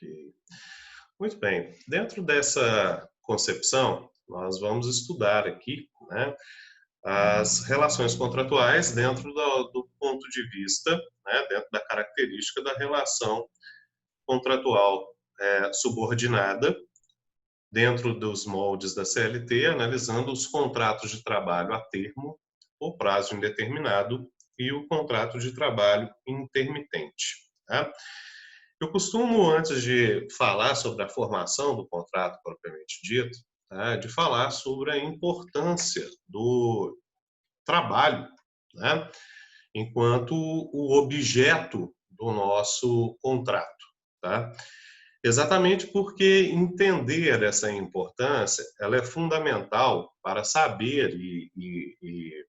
Ok. Muito bem. Dentro dessa concepção, nós vamos estudar aqui, né, as relações contratuais dentro do ponto de vista, né, dentro da característica da relação contratual subordinada, dentro dos moldes da CLT, analisando os contratos de trabalho a termo ou prazo indeterminado e o contrato de trabalho intermitente. Tá? Eu costumo, antes de falar sobre a formação do contrato propriamente dito, tá, de falar sobre a importância do trabalho, né, enquanto o objeto do nosso contrato. Tá? Exatamente porque entender essa importância ela é fundamental para saber e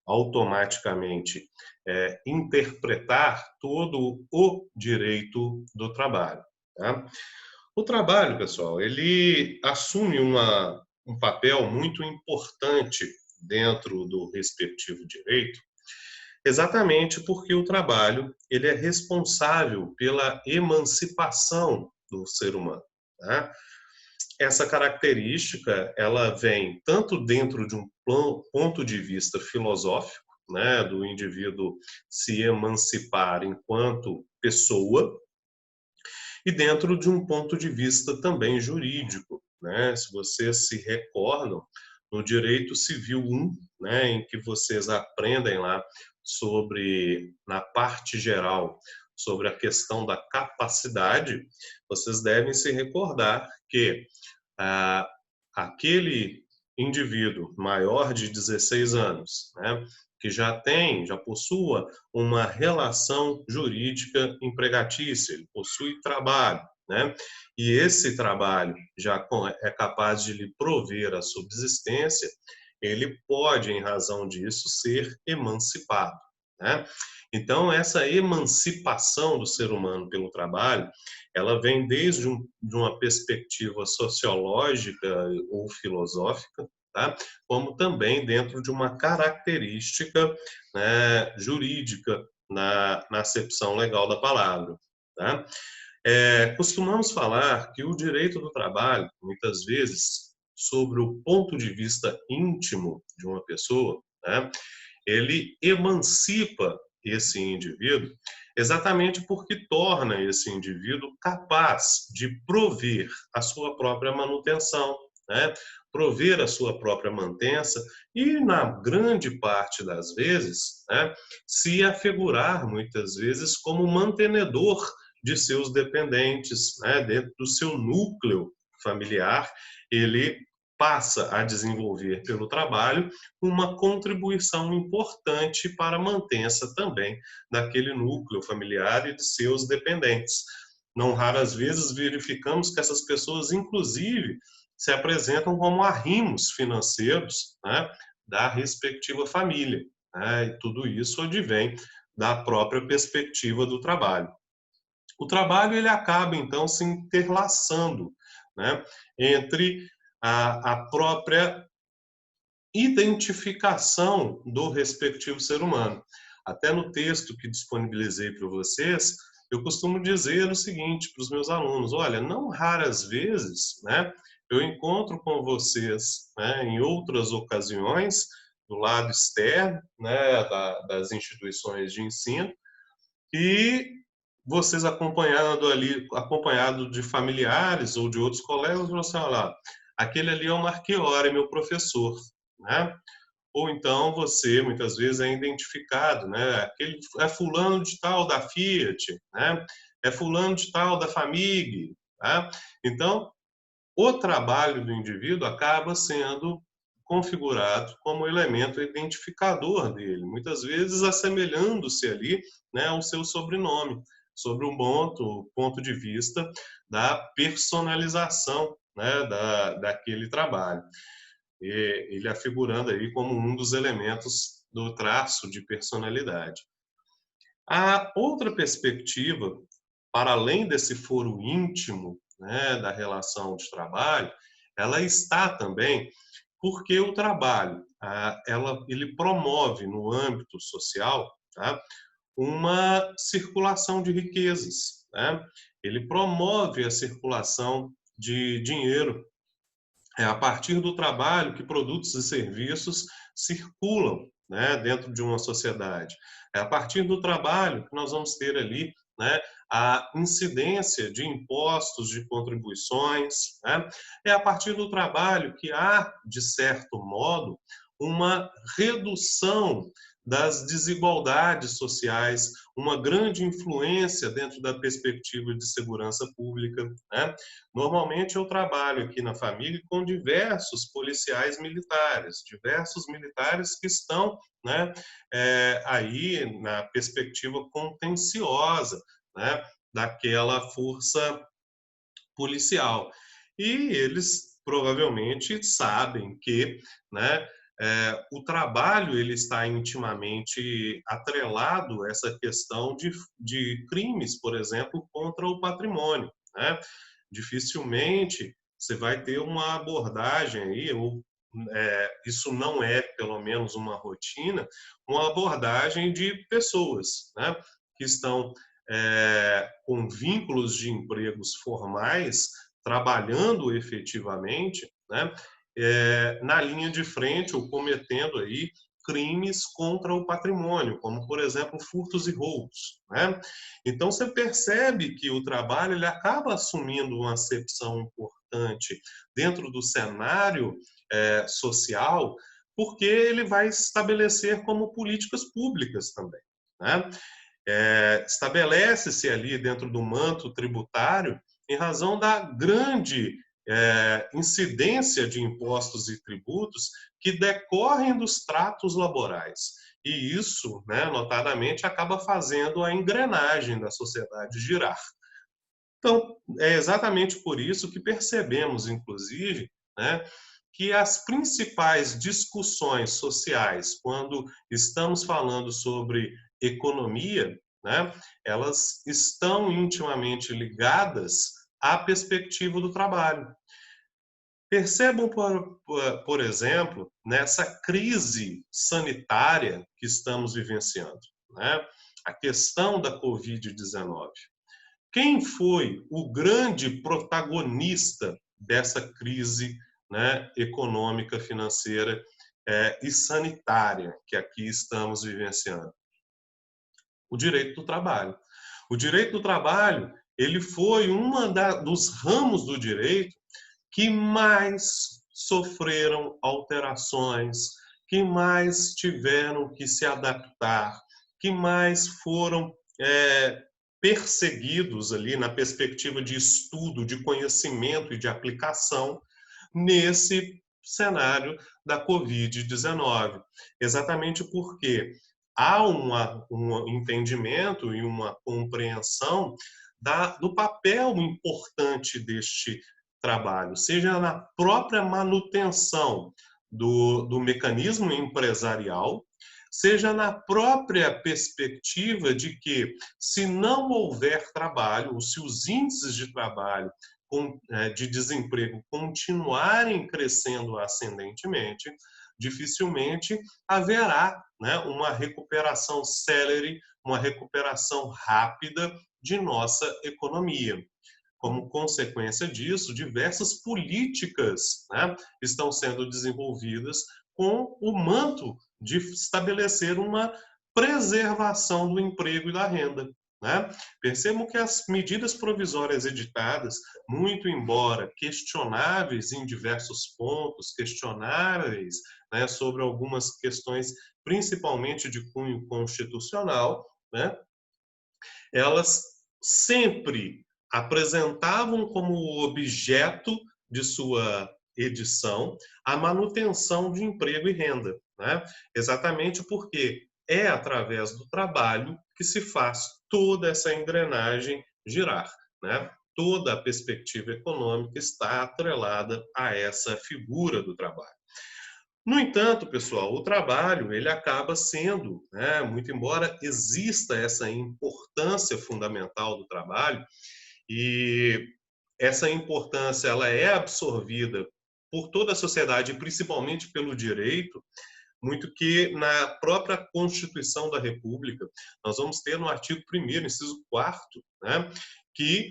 automaticamente interpretar todo o direito do trabalho. Tá? O trabalho, pessoal, ele assume um papel muito importante dentro do respectivo direito, exatamente porque o trabalho ele é responsável pela emancipação do ser humano. Tá? Essa característica ela vem tanto dentro de um ponto de vista filosófico, né, do indivíduo se emancipar enquanto pessoa, e dentro de um ponto de vista também jurídico, né? Se vocês se recordam, no Direito Civil 1, né, em que vocês aprendem lá sobre, na parte geral, sobre a questão da capacidade, vocês devem se recordar que aquele indivíduo maior de 16 anos, né, que já possua uma relação jurídica empregatícia, ele possui trabalho, né, e esse trabalho já é capaz de lhe prover a subsistência, ele pode, em razão disso, ser emancipado, né? Então, essa emancipação do ser humano pelo trabalho, ela vem desde de uma perspectiva sociológica ou filosófica, tá? Como também dentro de uma característica, né, jurídica na acepção legal da palavra. Tá? Costumamos falar que o direito do trabalho, muitas vezes, sobre o ponto de vista íntimo de uma pessoa, né, ele emancipa esse indivíduo exatamente porque torna esse indivíduo capaz de prover a sua própria manutenção, né? Prover a sua própria mantença e, na grande parte das vezes, né, se afigurar, muitas vezes, como mantenedor de seus dependentes, né, dentro do seu núcleo familiar, ele passa a desenvolver pelo trabalho uma contribuição importante para a mantença também daquele núcleo familiar e de seus dependentes. Não raras vezes verificamos que essas pessoas, inclusive, se apresentam como arrimos financeiros, né, da respectiva família. Né, e tudo isso advém da própria perspectiva do trabalho. O trabalho ele acaba, então, se interlaçando, né, entre a própria identificação do respectivo ser humano. Até no texto que disponibilizei para vocês, eu costumo dizer o seguinte para os meus alunos: olha, não raras vezes, né, eu encontro com vocês, né, em outras ocasiões, do lado externo, né, das instituições de ensino, e vocês acompanhado de familiares ou de outros colegas, vão assim, olha lá, aquele ali é o Marchiori, meu professor, né? Ou então você, muitas vezes, é identificado, né? Aquele é fulano de tal da Fiat, né? É fulano de tal da Famig, tá? Então, o trabalho do indivíduo acaba sendo configurado como elemento identificador dele, muitas vezes assemelhando-se ali, né, ao seu sobrenome, sobre um ponto de vista da personalização, né, daquele trabalho. E ele afigurando aí como um dos elementos do traço de personalidade. A outra perspectiva, para além desse foro íntimo, né, da relação de trabalho, ela está também porque o trabalho, ele promove no âmbito social, tá, uma circulação de riquezas, né? ele promove a circulação de dinheiro. É a partir do trabalho que produtos e serviços circulam, né, dentro de uma sociedade. É a partir do trabalho que nós vamos ter ali, né, a incidência de impostos, de contribuições, né? É a partir do trabalho que há, de certo modo, uma redução das desigualdades sociais, uma grande influência dentro da perspectiva de segurança pública, né? Normalmente eu trabalho aqui na família com diversos policiais militares, diversos militares que estão, né, aí na perspectiva contenciosa, né, daquela força policial. E eles provavelmente sabem que, né, o trabalho ele está intimamente atrelado a essa questão de crimes, por exemplo, contra o patrimônio, né? Dificilmente você vai ter uma abordagem aí, ou isso não é, pelo menos, uma rotina, uma abordagem de pessoas, né, que estão com vínculos de empregos formais, trabalhando efetivamente, né, na linha de frente ou cometendo aí crimes contra o patrimônio, como, por exemplo, furtos e roubos, né? Então, você percebe que o trabalho ele acaba assumindo uma acepção importante dentro do cenário social, porque ele vai estabelecer como políticas públicas também, né? Estabelece-se ali dentro do manto tributário em razão da grande incidência de impostos e tributos que decorrem dos tratos laborais. E isso, né, notadamente, acaba fazendo a engrenagem da sociedade girar. Então, é exatamente por isso que percebemos, inclusive, né, que as principais discussões sociais, quando estamos falando sobre economia, né, elas estão intimamente ligadas à perspectiva do trabalho. Percebam, por exemplo, nessa crise sanitária que estamos vivenciando, né, a questão da Covid-19. Quem foi o grande protagonista dessa crise, né, econômica, financeira e sanitária que aqui estamos vivenciando? O direito do trabalho. O direito do trabalho ele foi dos ramos do direito que mais sofreram alterações, que mais tiveram que se adaptar, que mais foram perseguidos ali na perspectiva de estudo, de conhecimento e de aplicação nesse cenário da Covid-19. Exatamente porque há um entendimento e uma compreensão do papel importante deste trabalho, seja na própria manutenção do mecanismo empresarial, seja na própria perspectiva de que, se não houver trabalho, ou se os índices de trabalho de desemprego continuarem crescendo ascendentemente, dificilmente haverá, né, uma recuperação célere, uma recuperação rápida de nossa economia. Como consequência disso, diversas políticas, né, estão sendo desenvolvidas com o manto de estabelecer uma preservação do emprego e da renda, né? Percebam que as medidas provisórias editadas, muito embora questionáveis em diversos pontos, questionáveis, né, sobre algumas questões, principalmente de cunho constitucional, né, elas sempre apresentavam como objeto de sua edição a manutenção de emprego e renda, né? Exatamente porque é através do trabalho que se faz toda essa engrenagem girar, né? Toda a perspectiva econômica está atrelada a essa figura do trabalho. No entanto, pessoal, o trabalho ele acaba sendo, né, muito embora exista essa importância fundamental do trabalho, e essa importância ela é absorvida por toda a sociedade, principalmente pelo direito, muito que na própria Constituição da República, nós vamos ter no artigo 1º, inciso 4º, né, que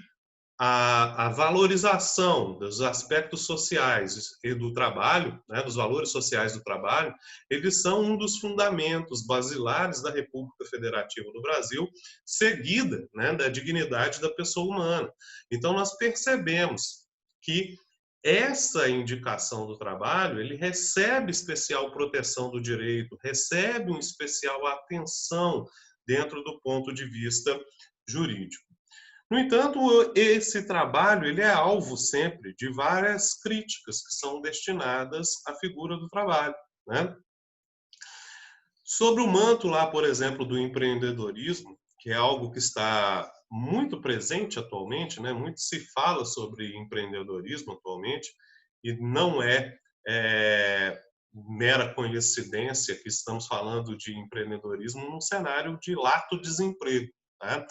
a valorização dos aspectos sociais e do trabalho, né, dos valores sociais do trabalho, eles são um dos fundamentos basilares da República Federativa do Brasil, seguida, né, da dignidade da pessoa humana. Então, nós percebemos que essa indicação do trabalho, ele recebe especial proteção do direito, recebe uma especial atenção dentro do ponto de vista jurídico. No entanto, esse trabalho ele é alvo sempre de várias críticas que são destinadas à figura do trabalho, né? Sobre o manto lá, por exemplo, do empreendedorismo, que é algo que está muito presente atualmente, né? Muito se fala sobre empreendedorismo atualmente e não é mera coincidência que estamos falando de empreendedorismo num cenário de lato desemprego, tá?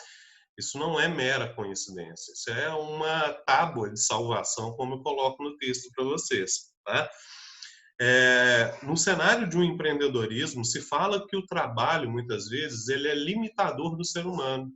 Isso não é mera coincidência, isso é uma tábua de salvação, como eu coloco no texto para vocês. Tá? No cenário de um empreendedorismo, se fala que o trabalho, muitas vezes, ele é limitador do ser humano,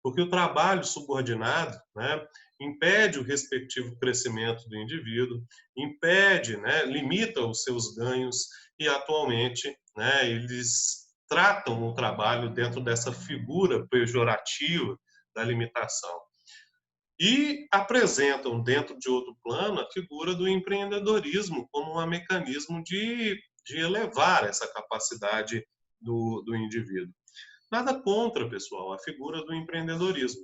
porque o trabalho subordinado, né, impede o respectivo crescimento do indivíduo, impede, né, limita os seus ganhos e, atualmente, né, eles tratam o trabalho dentro dessa figura pejorativa da limitação. E apresentam, dentro de outro plano, a figura do empreendedorismo como um mecanismo de elevar essa capacidade do indivíduo. Nada contra, pessoal, a figura do empreendedorismo.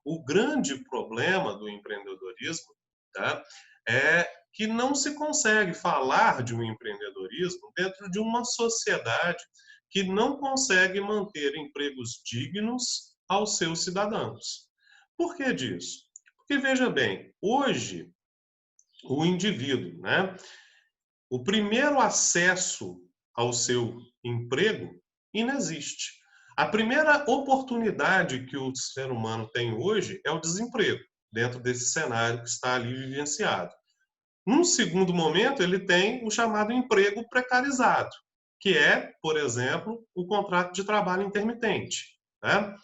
O grande problema do empreendedorismo, tá, é que não se consegue falar de um empreendedorismo dentro de uma sociedade que não consegue manter empregos dignos aos seus cidadãos. Por que disso? Porque, veja bem, hoje o indivíduo, né, o primeiro acesso ao seu emprego inexiste. A primeira oportunidade que o ser humano tem hoje é o desemprego, dentro desse cenário que está ali vivenciado. Num segundo momento, ele tem o chamado emprego precarizado, que é, por exemplo, o contrato de trabalho intermitente. Né?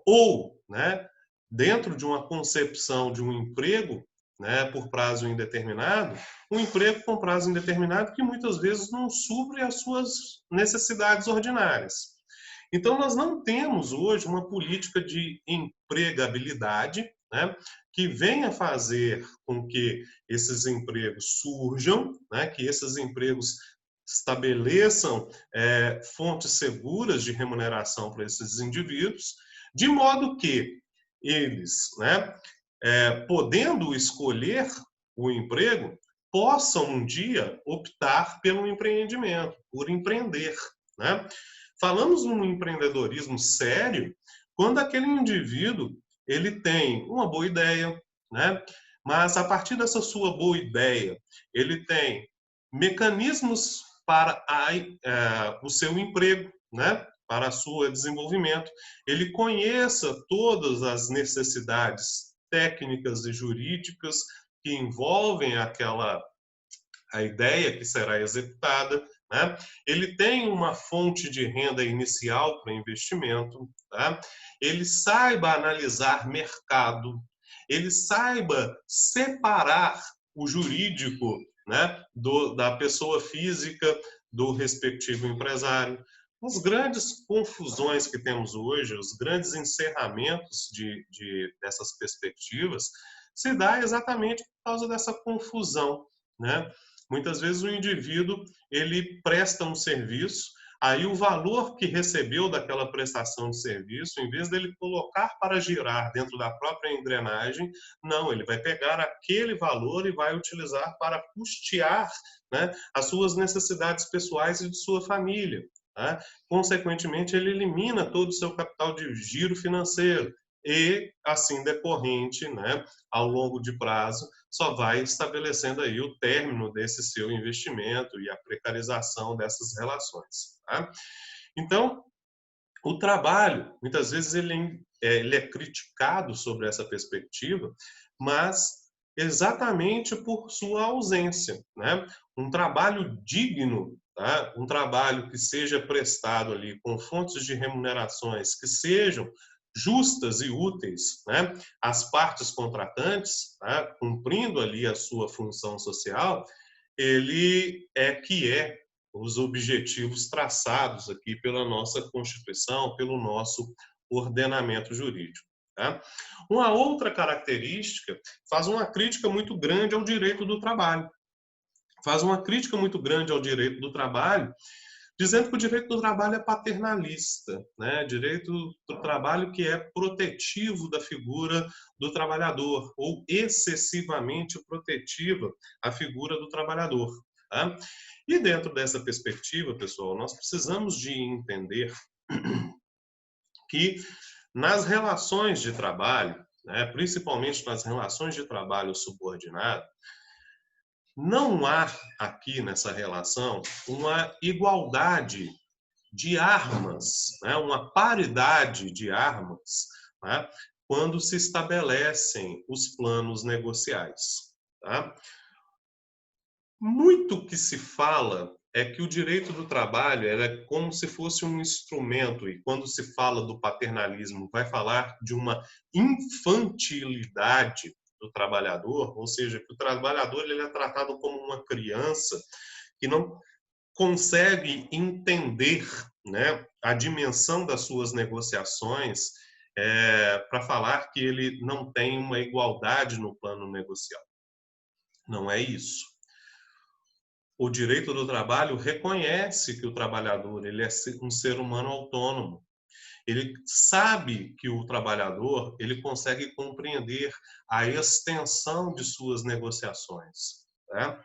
Ou, né, dentro de uma concepção de um emprego, né, por prazo indeterminado, um emprego com prazo indeterminado que muitas vezes não supre as suas necessidades ordinárias. Então, nós não temos hoje uma política de empregabilidade, né, que venha fazer com que esses empregos surjam, né, que esses empregos estabeleçam fontes seguras de remuneração para esses indivíduos, de modo que eles, né, podendo escolher o emprego, possam um dia optar pelo empreendimento, por empreender. Né? Falamos num empreendedorismo sério quando aquele indivíduo ele tem uma boa ideia, né? Mas a partir dessa sua boa ideia, ele tem mecanismos para o seu emprego, né? Para o seu desenvolvimento. Ele conheça todas as necessidades técnicas e jurídicas que envolvem a ideia que será executada, né? Ele tem uma fonte de renda inicial para investimento, tá? Ele saiba analisar mercado, ele saiba separar o jurídico, né, da pessoa física do respectivo empresário. As grandes confusões que temos hoje, os grandes encerramentos dessas perspectivas, se dá exatamente por causa dessa confusão, né? Muitas vezes o indivíduo ele presta um serviço, aí o valor que recebeu daquela prestação de serviço, em vez dele colocar para girar dentro da própria engrenagem, não, ele vai pegar aquele valor e vai utilizar para custear, né, as suas necessidades pessoais e de sua família. Tá? Consequentemente, ele elimina todo o seu capital de giro financeiro e, assim decorrente, né, ao longo de prazo, só vai estabelecendo aí o término desse seu investimento e a precarização dessas relações. Tá? Então, o trabalho, muitas vezes, ele é criticado sobre essa perspectiva, mas exatamente por sua ausência. Né? Um trabalho digno, tá? Um trabalho que seja prestado ali com fontes de remunerações que sejam justas e úteis, né, às partes contratantes, né, cumprindo ali a sua função social, ele é os objetivos traçados aqui pela nossa Constituição, pelo nosso ordenamento jurídico. Tá? Uma outra característica faz uma crítica muito grande ao direito do trabalho. Faz uma crítica muito grande ao direito do trabalho, dizendo que o direito do trabalho é paternalista, né? Direito do trabalho que é protetivo da figura do trabalhador, ou excessivamente protetiva a figura do trabalhador. Tá? E dentro dessa perspectiva, pessoal, nós precisamos de entender que nas relações de trabalho, né, principalmente nas relações de trabalho subordinado, não há aqui nessa relação uma igualdade de armas, né, uma paridade de armas, né, quando se estabelecem os planos negociais. Tá? Muito que se fala é que o direito do trabalho é como se fosse um instrumento, e quando se fala do paternalismo, vai falar de uma infantilidade do trabalhador, ou seja, que o trabalhador ele é tratado como uma criança que não consegue entender, né, a dimensão das suas negociações, para falar que ele não tem uma igualdade no plano negocial. Não é isso. O direito do trabalho reconhece que o trabalhador ele é um ser humano autônomo. Ele sabe que o trabalhador ele consegue compreender a extensão de suas negociações. Né?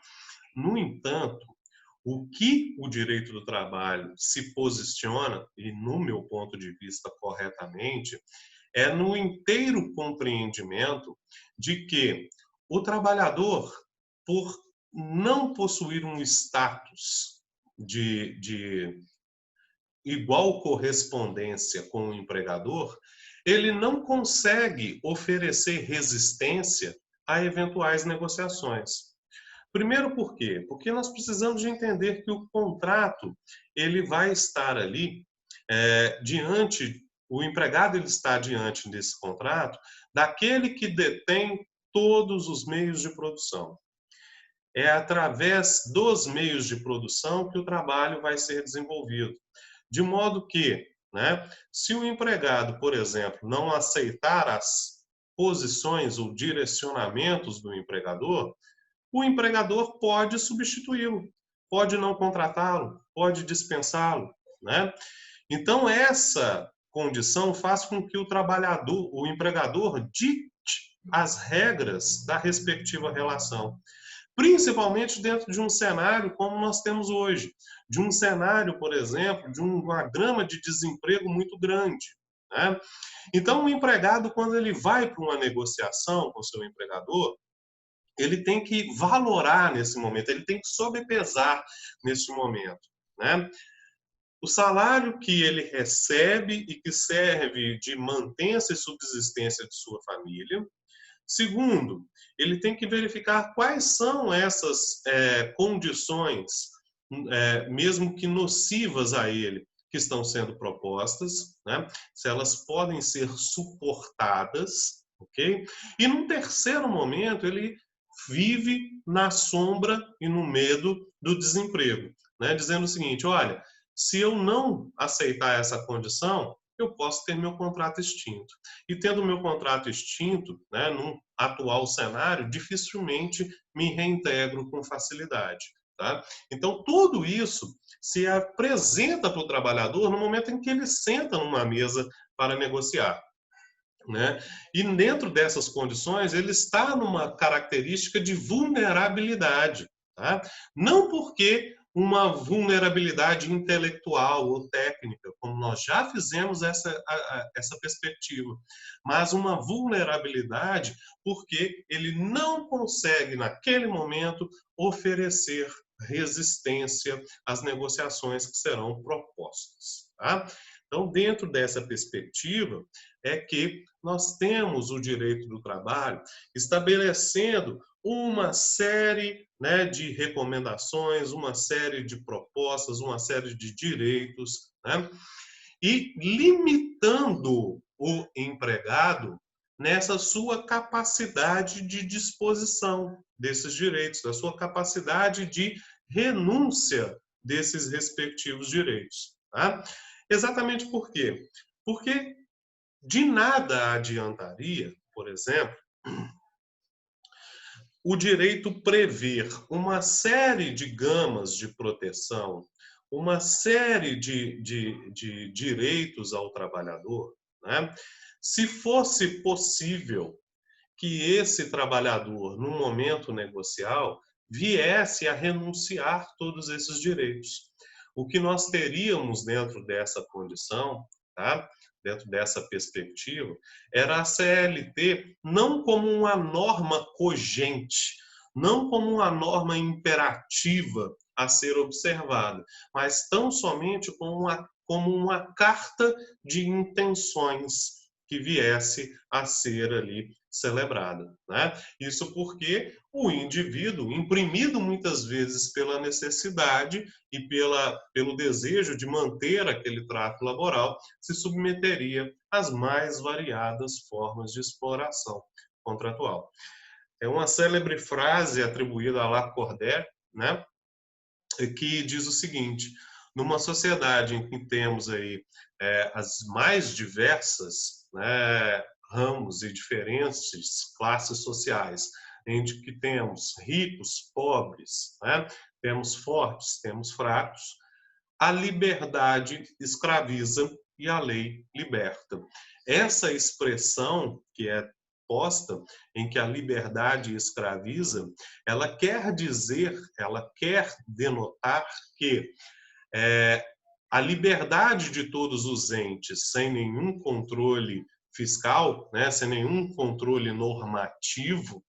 No entanto, o que o direito do trabalho se posiciona, e no meu ponto de vista corretamente, é no inteiro compreendimento de que o trabalhador, por não possuir um status de igual correspondência com o empregador, ele não consegue oferecer resistência a eventuais negociações. Primeiro por quê? Porque nós precisamos de entender que o contrato ele vai estar ali o empregado ele está diante desse contrato daquele que detém todos os meios de produção. É através dos meios de produção que o trabalho vai ser desenvolvido. De modo que, né, se o empregado, por exemplo, não aceitar as posições ou direcionamentos do empregador, o empregador pode substituí-lo, pode não contratá-lo, pode dispensá-lo, né? Então, essa condição faz com que o empregador dite as regras da respectiva relação. Principalmente dentro de um cenário como nós temos hoje, de um cenário, por exemplo, de uma grama de desemprego muito grande. Né? Então, o empregado, quando ele vai para uma negociação com o seu empregador, ele tem que valorar nesse momento, ele tem que sobrepesar nesse momento. Né? O salário que ele recebe e que serve de mantença e subsistência de sua família. Segundo, ele tem que verificar quais são essas condições, mesmo que nocivas a ele, que estão sendo propostas, né? Se elas podem ser suportadas, ok? E num terceiro momento, ele vive na sombra e no medo do desemprego, né? Dizendo o seguinte, olha, se eu não aceitar essa condição, eu posso ter meu contrato extinto. E tendo meu contrato extinto, né, num atual cenário, dificilmente me reintegro com facilidade. Tá? Então, tudo isso se apresenta para o trabalhador no momento em que ele senta numa mesa para negociar. Né? E dentro dessas condições, ele está numa característica de vulnerabilidade. Tá? Não porque uma vulnerabilidade intelectual ou técnica, como nós já fizemos essa perspectiva, mas uma vulnerabilidade porque ele não consegue, naquele momento, oferecer resistência às negociações que serão propostas. Tá? Então, dentro dessa perspectiva, é que nós temos o direito do trabalho estabelecendo uma série, né, de recomendações, uma série de propostas, uma série de direitos, né, e limitando o empregado nessa sua capacidade de disposição desses direitos, da sua capacidade de renúncia desses respectivos direitos. Tá? Exatamente por quê? Porque de nada adiantaria, por exemplo, o direito prever uma série de gamas de proteção, uma série de direitos ao trabalhador, né? Se fosse possível que esse trabalhador, no momento negocial, viesse a renunciar todos esses direitos. O que nós teríamos dentro dessa condição, tá? Dentro dessa perspectiva, era a CLT não como uma norma cogente, não como uma norma imperativa a ser observada, mas tão somente como uma carta de intenções que viesse a ser ali celebrada, né? Isso porque o indivíduo, imprimido muitas vezes pela necessidade e pelo desejo de manter aquele trato laboral, se submeteria às mais variadas formas de exploração contratual. É uma célebre frase atribuída a Lacordaire, né, que diz o seguinte: numa sociedade em que temos aí as mais diversas, né, ramos e diferentes classes sociais, em que temos ricos, pobres, né, temos fortes, temos fracos, a liberdade escraviza e a lei liberta. Essa expressão que é posta em que a liberdade escraviza, ela quer dizer, ela quer denotar que a liberdade de todos os entes, sem nenhum controle fiscal, né, sem nenhum controle normativo,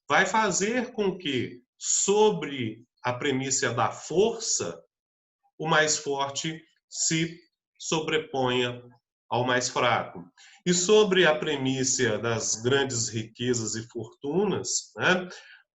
vai fazer com que, sobre a premissa da força, o mais forte se sobreponha ao mais fraco. E sobre a premissa das grandes riquezas e fortunas, né,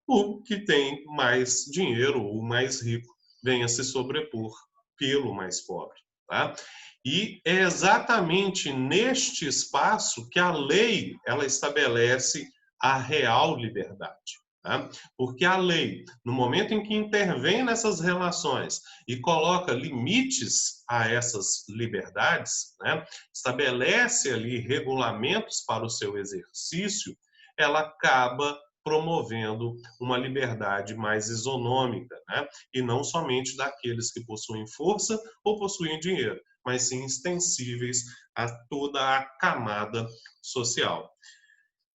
o que tem mais dinheiro, o mais rico, venha se sobrepor pelo mais pobre. Tá? E é exatamente neste espaço que a lei ela estabelece a real liberdade. Tá? Porque a lei, no momento em que intervém nessas relações e coloca limites a essas liberdades, né, estabelece ali regulamentos para o seu exercício, ela acaba promovendo uma liberdade mais isonômica, né? E não somente daqueles que possuem força ou possuem dinheiro, mas sim extensíveis a toda a camada social.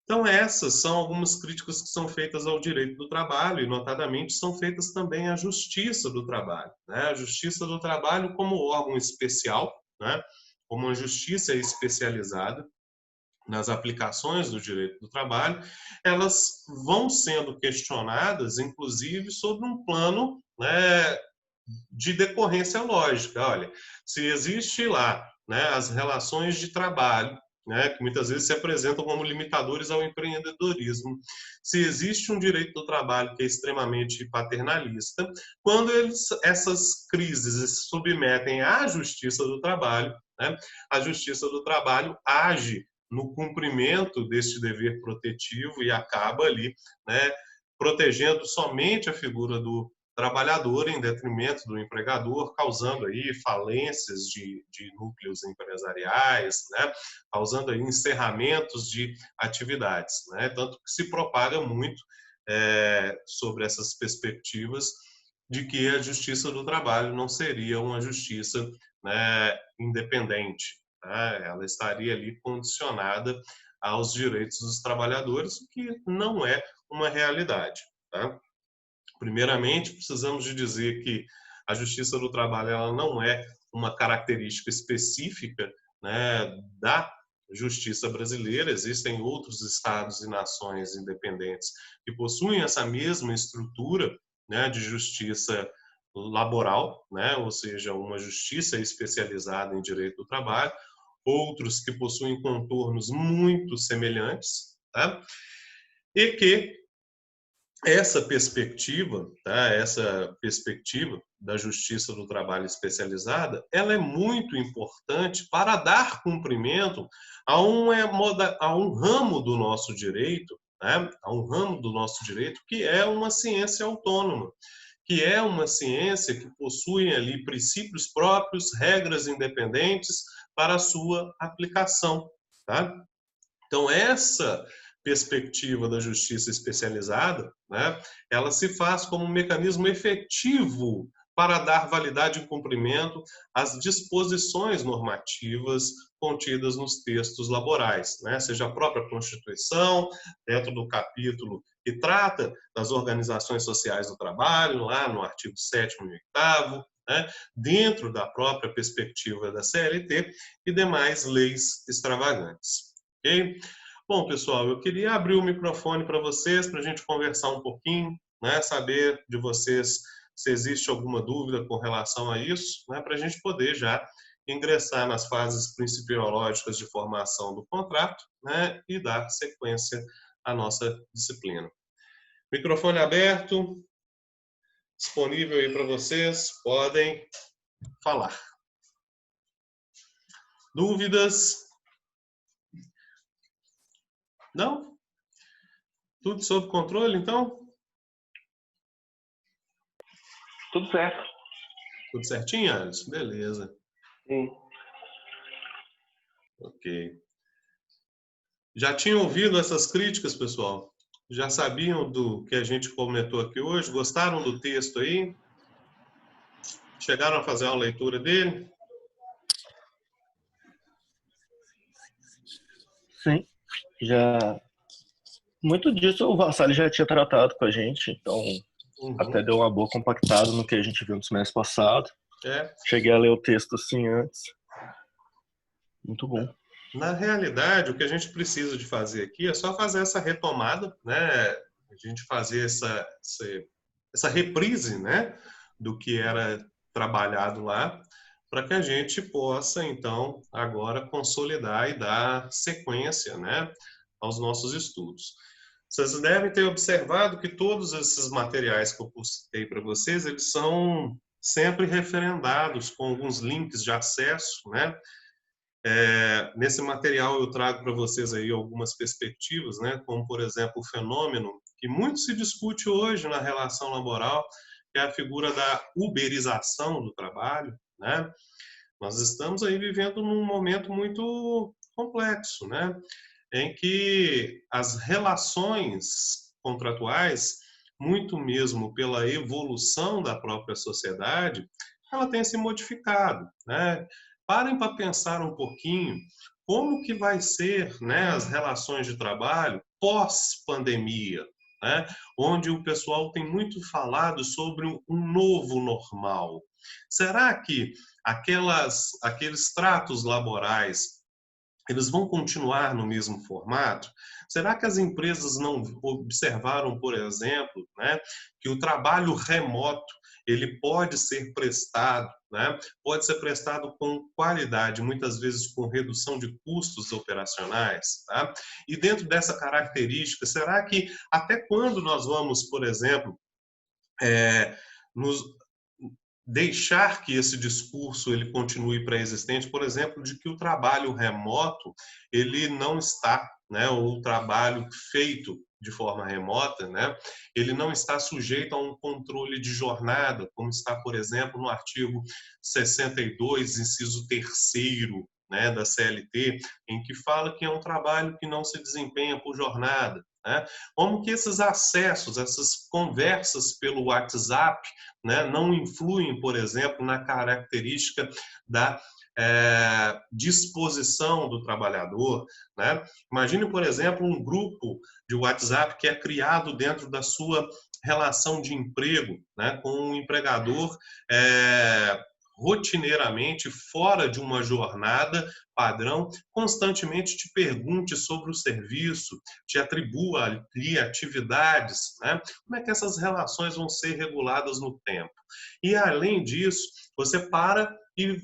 Então, essas são algumas críticas que são feitas ao direito do trabalho e, notadamente, são feitas também à justiça do trabalho. Né? A justiça do trabalho como órgão especial, né? Como uma justiça especializada nas aplicações do direito do trabalho, elas vão sendo questionadas, inclusive, sobre um plano, né, de decorrência lógica. Olha, se existe lá, né, as relações de trabalho, né, que muitas vezes se apresentam como limitadores ao empreendedorismo. Se existe um direito do trabalho que é extremamente paternalista, quando essas crises se submetem à justiça do trabalho, né, a justiça do trabalho age no cumprimento deste dever protetivo e acaba ali, né, protegendo somente a figura do trabalhador em detrimento do empregador, causando aí falências de núcleos empresariais, né? Causando aí encerramentos de atividades, né? Tanto que se propaga muito sobre essas perspectivas de que a justiça do trabalho não seria uma justiça, né, independente, né? Ela estaria ali condicionada aos direitos dos trabalhadores, o que não é uma realidade. Tá? Primeiramente, precisamos de dizer que a justiça do trabalho ela não é uma característica específica, né, da justiça brasileira. Existem outros estados e nações independentes que possuem essa mesma estrutura, né, de justiça laboral, né, ou seja, uma justiça especializada em direito do trabalho, outros que possuem contornos muito semelhantes, tá? E que essa perspectiva, tá? Essa perspectiva da justiça do trabalho especializada, ela é muito importante para dar cumprimento a um ramo do nosso direito, né? A um ramo do nosso direito que é uma ciência autônoma, que é uma ciência que possui ali princípios próprios, regras independentes para a sua aplicação, tá? Então, essa perspectiva da justiça especializada, né, ela se faz como um mecanismo efetivo para dar validade e cumprimento às disposições normativas contidas nos textos laborais, né, seja a própria Constituição, dentro do capítulo que trata das organizações sociais do trabalho, lá no artigo 7º e 8º, né, dentro da própria perspectiva da CLT e demais leis extravagantes. Ok? Bom, pessoal, eu queria abrir o microfone para vocês, para a gente conversar um pouquinho, né, saber de vocês se existe alguma dúvida com relação a isso, né, para a gente poder já ingressar nas fases principiológicas de formação do contrato, né, e dar sequência à nossa disciplina. Microfone aberto, disponível aí para vocês, podem falar. Dúvidas? Não? Tudo sob controle, então? Tudo certo. Tudo certinho, Alisson? Beleza. Sim. Ok. Já tinham ouvido essas críticas, pessoal? Já sabiam do que a gente comentou aqui hoje? Gostaram do texto aí? Chegaram a fazer uma leitura dele? Sim, já. Muito disso o Vassali já tinha tratado com a gente, então até deu uma boa compactada no que a gente viu no semestre passado. Cheguei a ler o texto assim antes. Muito bom. Na realidade, o que a gente precisa de fazer aqui é só fazer essa retomada, né? A gente fazer essa reprise, né, do que era trabalhado lá, para que a gente possa, então, agora consolidar e dar sequência, né, aos nossos estudos. Vocês devem ter observado que todos esses materiais que eu postei para vocês, eles são sempre referendados com alguns links de acesso, né? Nesse material eu trago para vocês aí algumas perspectivas, né? Como, por exemplo, o fenômeno que muito se discute hoje na relação laboral, que é a figura da uberização do trabalho, né? Nós estamos aí vivendo num momento muito complexo, né? Em que as relações contratuais, muito mesmo pela evolução da própria sociedade, ela tem se modificado, né? Parem para pensar um pouquinho como que vai ser, né, as relações de trabalho pós-pandemia, né? Onde o pessoal tem muito falado sobre um novo normal. Será que aqueles tratos laborais eles vão continuar no mesmo formato? Será que as empresas não observaram, por exemplo, né, que o trabalho remoto ele pode ser prestado, né, pode ser prestado com qualidade, muitas vezes com redução de custos operacionais, tá? E dentro dessa característica, será que até quando nós vamos, por exemplo, nos deixar que esse discurso ele continue pré-existente, por exemplo, de que o trabalho remoto ele não está, né, o trabalho feito de forma remota, né, ele não está sujeito a um controle de jornada, como está, por exemplo, no artigo 62, inciso 3º, né, da CLT, em que fala que é um trabalho que não se desempenha por jornada, né? Como que esses acessos, essas conversas pelo WhatsApp, né, não influem, por exemplo, na característica da disposição do trabalhador, né? Imagine, por exemplo, um grupo de WhatsApp que é criado dentro da sua relação de emprego, né, com um empregador rotineiramente, fora de uma jornada padrão, constantemente te pergunte sobre o serviço, te atribua ali atividades, né? Como é que essas relações vão ser reguladas no tempo? E, além disso, você para e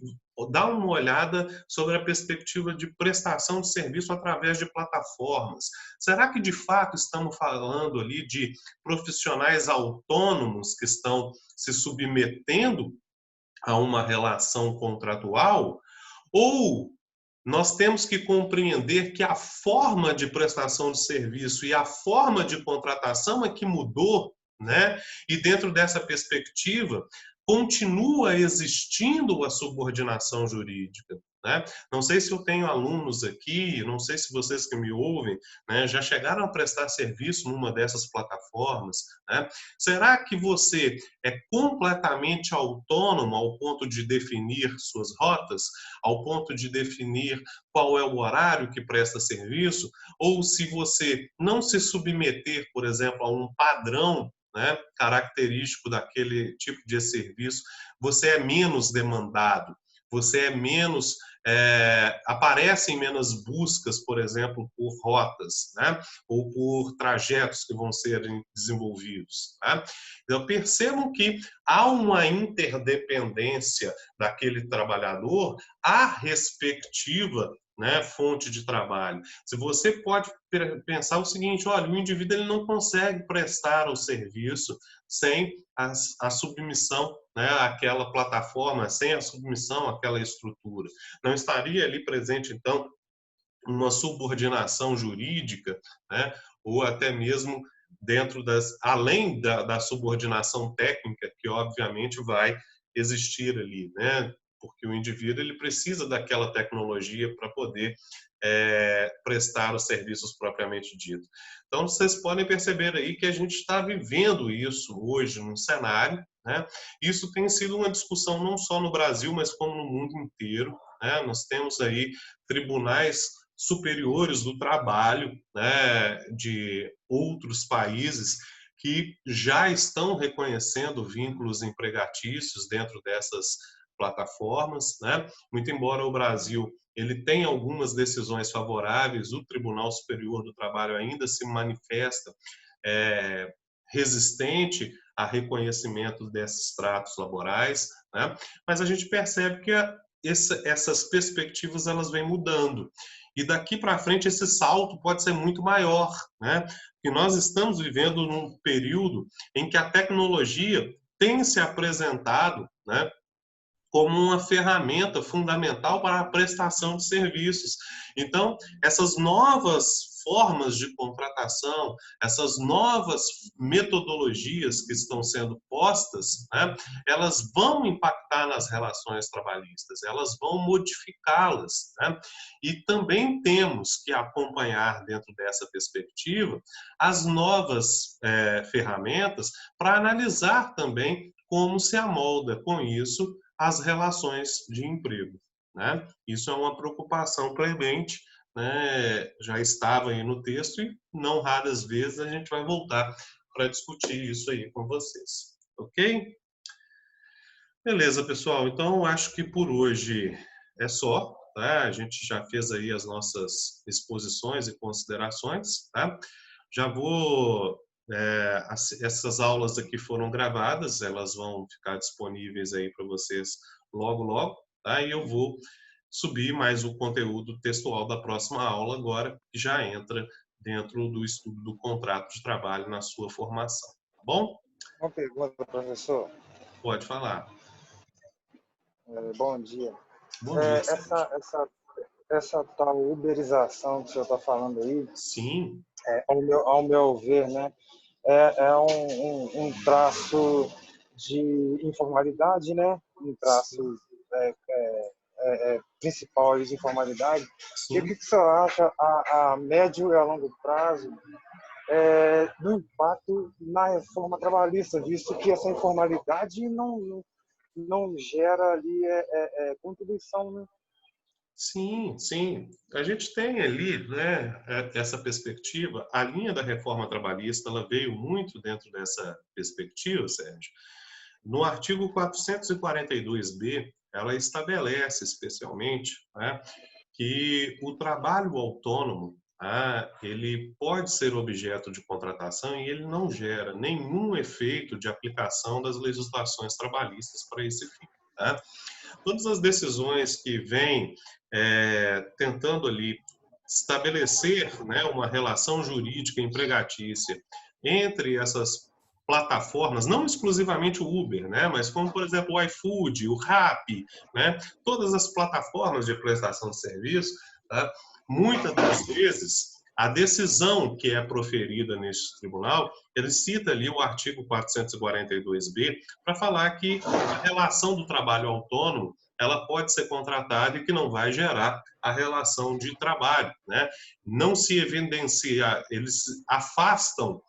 dá uma olhada sobre a perspectiva de prestação de serviço através de plataformas. Será que, de fato, estamos falando ali de profissionais autônomos que estão se submetendo a uma relação contratual? Ou nós temos que compreender que a forma de prestação de serviço e a forma de contratação é que mudou, né? E dentro dessa perspectiva, continua existindo a subordinação jurídica, né? Não sei se eu tenho alunos aqui, não sei se vocês que me ouvem, né, já chegaram a prestar serviço numa dessas plataformas, né? Será que você é completamente autônomo ao ponto de definir suas rotas, ao ponto de definir qual é o horário que presta serviço? Ou se você não se submeter, por exemplo, a um padrão, né, característico daquele tipo de serviço, você é menos demandado, você é menos, aparecem menos buscas, por exemplo, por rotas, né, ou por trajetos que vão ser desenvolvidos, né? Então, percebam que há uma interdependência daquele trabalhador à respectiva, né, fonte de trabalho. Se você pode pensar o seguinte, olha, o indivíduo ele não consegue prestar o serviço sem a submissão, né, àquela plataforma, sem a submissão àquela estrutura. Não estaria ali presente, então, uma subordinação jurídica, né, ou até mesmo dentro além da subordinação técnica, que obviamente vai existir ali, né? Porque o indivíduo ele precisa daquela tecnologia para poder prestar os serviços propriamente dito. Então, vocês podem perceber aí que a gente está vivendo isso hoje num cenário, né? Isso tem sido uma discussão não só no Brasil, mas como no mundo inteiro, né? Nós temos aí tribunais superiores do trabalho, né, de outros países que já estão reconhecendo vínculos empregatícios dentro dessas plataformas, né? Muito embora o Brasil ele tenha algumas decisões favoráveis, o Tribunal Superior do Trabalho ainda se manifesta resistente a reconhecimento desses tratos laborais, né? Mas a gente percebe que essas perspectivas elas vêm mudando. E daqui para frente esse salto pode ser muito maior, né? Porque nós estamos vivendo num período em que a tecnologia tem se apresentado, né, como uma ferramenta fundamental para a prestação de serviços. Então, essas novas formas de contratação, essas novas metodologias que estão sendo postas, né, elas vão impactar nas relações trabalhistas, elas vão modificá-las, né? E também temos que acompanhar dentro dessa perspectiva as novas ferramentas para analisar também como se amolda com isso as relações de emprego, né? Isso é uma preocupação premente, né? Já estava aí no texto e não raras vezes a gente vai voltar para discutir isso aí com vocês, ok? Beleza, pessoal. Então, acho que por hoje é só, tá? A gente já fez aí as nossas exposições e considerações, tá? Já vou essas aulas aqui foram gravadas, elas vão ficar disponíveis aí para vocês logo, logo, tá? E eu vou subir mais o conteúdo textual da próxima aula agora, que já entra dentro do estudo do contrato de trabalho na sua formação, tá bom? Uma pergunta, professor. Pode falar. Bom dia. Bom dia, essa tal uberização que o senhor está falando aí, sim. Ao meu ver, né, é um traço de informalidade, né? Um traço principal de informalidade. Sim. E o que o senhor acha a médio e a longo prazo do impacto na reforma trabalhista, visto que essa informalidade não gera ali contribuição, né? Sim, sim. A gente tem ali, né, essa perspectiva. A linha da reforma trabalhista ela veio muito dentro dessa perspectiva, Sérgio. No artigo 442b, ela estabelece especialmente, né, que o trabalho autônomo, ele pode ser objeto de contratação e ele não gera nenhum efeito de aplicação das legislações trabalhistas para esse fim, tá? Todas as decisões que vêm tentando ali estabelecer, né, uma relação jurídica empregatícia entre essas plataformas, não exclusivamente o Uber, né, mas como, por exemplo, o iFood, o Rappi, né, todas as plataformas de prestação de serviço, tá, muitas das vezes a decisão que é proferida neste tribunal, ele cita ali o artigo 442b para falar que a relação do trabalho autônomo ela pode ser contratada e que não vai gerar a relação de trabalho, né? Não se evidencia, eles afastam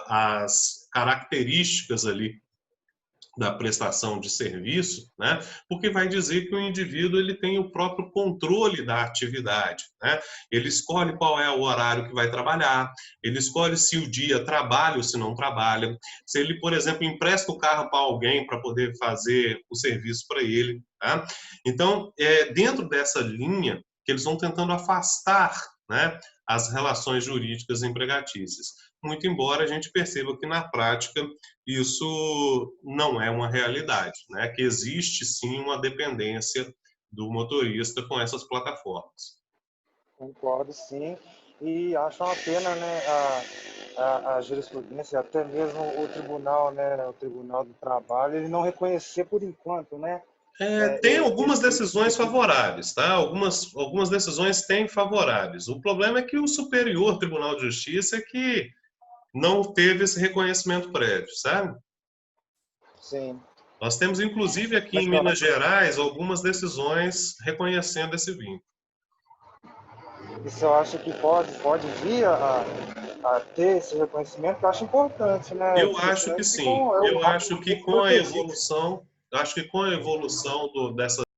as características ali da prestação de serviço, né? Porque vai dizer que o indivíduo ele tem o próprio controle da atividade, né? Ele escolhe qual é o horário que vai trabalhar, ele escolhe se o dia trabalha ou se não trabalha, se ele, por exemplo, empresta o carro para alguém para poder fazer o serviço para ele, tá? Então, dentro dessa linha que eles vão tentando afastar, né, as relações jurídicas empregatícias. Muito embora a gente perceba que, na prática, isso não é uma realidade, né? Que existe, sim, uma dependência do motorista com essas plataformas. Concordo, sim. E acho uma pena, né, a jurisprudência, até mesmo o tribunal, né, o Tribunal do Trabalho, ele não reconhecer por enquanto, né? Tem algumas decisões favoráveis, tá? Algumas decisões têm favoráveis. O problema é que o Superior Tribunal de Justiça é que não teve esse reconhecimento prévio, sabe? Sim. Nós temos, inclusive, aqui em Minas Gerais, algumas decisões reconhecendo esse vínculo. E você acha que pode vir a ter esse reconhecimento? Que eu acho importante, né? Eu acho que sim. Eu acho que com a evolução, dessa